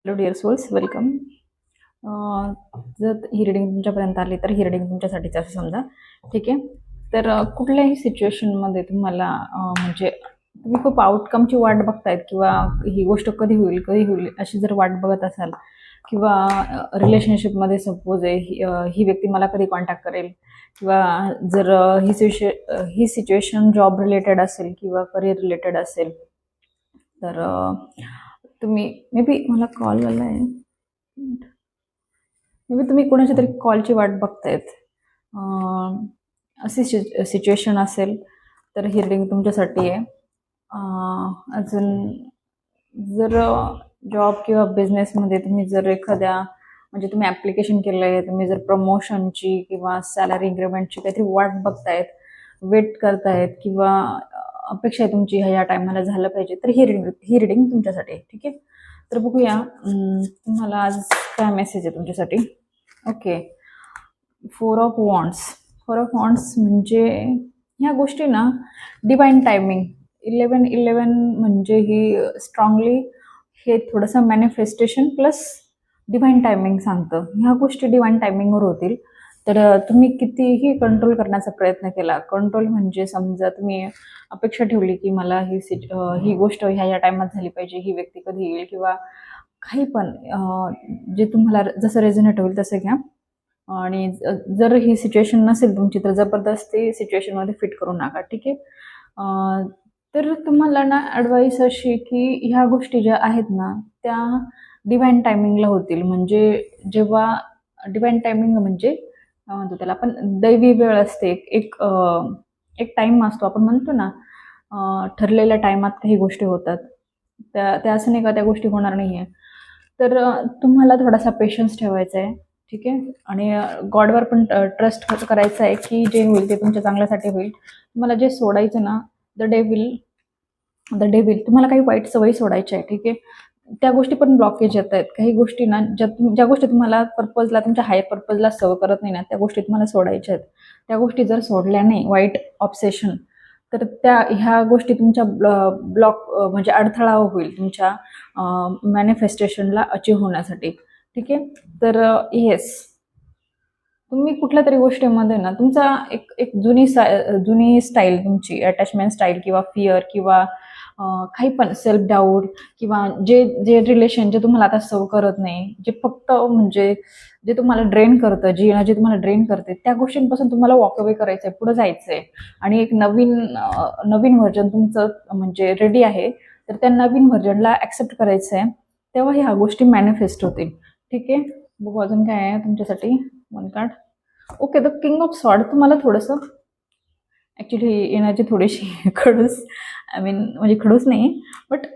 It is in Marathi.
Hello dear souls, welcome. जर ही रिडिंग तुमच्यापर्यंत आली तर ही रिडिंग तुमच्यासाठीच असं समजा. ठीक आहे. तर कुठल्याही सिच्युएशनमध्ये तुम्हाला म्हणजे तुम्ही खूप आउटकमची वाट बघतायत किंवा ही गोष्ट कधी होईल अशी जर वाट बघत असाल किंवा रिलेशनशिपमध्ये सपोज आहे ही व्यक्ती मला कधी कॉन्टॅक्ट करेल किंवा जर ही सिच्युएशन जॉब रिलेटेड असेल किंवा करिअर रिलेटेड असेल तर तुम्ही मे बी मला कॉल आला आहे, मे बी तुम्ही कोणाच्या तरी कॉलची वाट बघतायत. अशी सिच्युएशन असेल तर ही रिडिंग तुमच्यासाठी आहे. अजून जर जॉब किंवा बिझनेसमध्ये तुम्ही जर एखाद्या म्हणजे तुम्ही ॲप्लिकेशन केलं आहे, तुम्ही जर प्रमोशनची किंवा सॅलरी इन्क्रीमेंटची काहीतरी वाट बघतायत, वेट करतायत किंवा अपेक्षा आहे तुमची ह्या टायमाला झालं पाहिजे, तर ही रिडिंग तुमच्यासाठी आहे. ठीक आहे. तर बघूया तुम्हाला आज काय मेसेज आहे तुमच्यासाठी. ओके. 4 ऑफ वॉन्ड्स म्हणजे ह्या गोष्टी ना डिवाइन टायमिंग 11 म्हणजे ही स्ट्रॉंगली हे थोडंसं मॅनिफेस्टेशन प्लस डिवाइन टायमिंग सांगतं. ह्या गोष्टी डिवाइन टायमिंगवर होतील. तर तुम्ही कितीही कंट्रोल करण्याचा प्रयत्न केला, कंट्रोल म्हणजे समजा तुम्ही अपेक्षा ठेवली की मला ही गोष्ट ह्या टायमात झाली पाहिजे, ही व्यक्ती कधी येईल किंवा काही पण जे तुम्हाला जसं रेझोनेट होईल तसं घ्या. आणि जर ही सिच्युएशन नसेल तुमची तर जबरदस्ती सिच्युएशनमध्ये फिट करू नका. ठीक आहे. तर तुम्हाला ना ॲडवाईस अशी की ह्या गोष्टी ज्या आहेत ना त्या डिवाइन टायमिंगला होतील. म्हणजे जेव्हा डिवाइन टायमिंग म्हणजे म्हणतो त्याला आपण दैवी वेळ असते, एक टाईम असतो, आपण म्हणतो ना ठरलेल्या टायमात काही गोष्टी होतात, त्या असं नाही का त्या गोष्टी होणार नाही आहे. तर तुम्हाला थोडासा पेशन्स ठेवायचा आहे. ठीक आहे. आणि गॉडवर पण ट्रस्ट करायचा आहे की जे होईल ते तुमच्या चांगल्यासाठी होईल. तुम्हाला जे सोडायचं ना द डेविल तुम्हाला काही वाईट सवयी सोडायच्या आहे. ठीक आहे. त्या गोष्टी पण ब्लॉकेज येत आहेत. काही गोष्टी ना ज्या गोष्टी तुम्हाला पर्पजला तुमच्या हायर पर्पजला सर्व करत नाही ना त्या गोष्टी तुम्हाला सोडायच्या आहेत. त्या गोष्टी जर सोडल्या नाही, वाईट ऑब्सेशन, तर ह्या गोष्टी तुमच्या ब्लॉक म्हणजे अडथळा होईल तुमच्या मॅनिफेस्टेशनला अचीव होण्यासाठी. ठीक आहे. तर येस, तुम्ही कुठल्या तरी गोष्टीमध्ये ना तुमचा एक जुनी स्टाईल तुमची अटॅचमेंट स्टाईल किंवा फिअर किंवा काही पण सेल्फ डाऊट किंवा जे रिलेशन जे तुम्हाला आता सर्व करत नाही, जे फक्त म्हणजे जे तुम्हाला ड्रेन करतं, जी एनर्जी तुम्हाला ड्रेन करते, त्या गोष्टींपासून तुम्हाला वॉक अवे करायचं आहे, पुढे जायचं आहे. आणि एक नवीन व्हर्जन तुमचं म्हणजे रेडी आहे. तर त्या नवीन व्हर्जनला ॲक्सेप्ट करायचं आहे. तेव्हा ह्या गोष्टी मॅनिफेस्ट होतील. ठीक आहे. बघू अजून काय आहे तुमच्यासाठी. One card. Okay. The king of sword तुम्हाला थोडंसं ॲक्च्युली एनर्जी थोडीशी खडूस, आय मीन म्हणजे खडूस नाही बट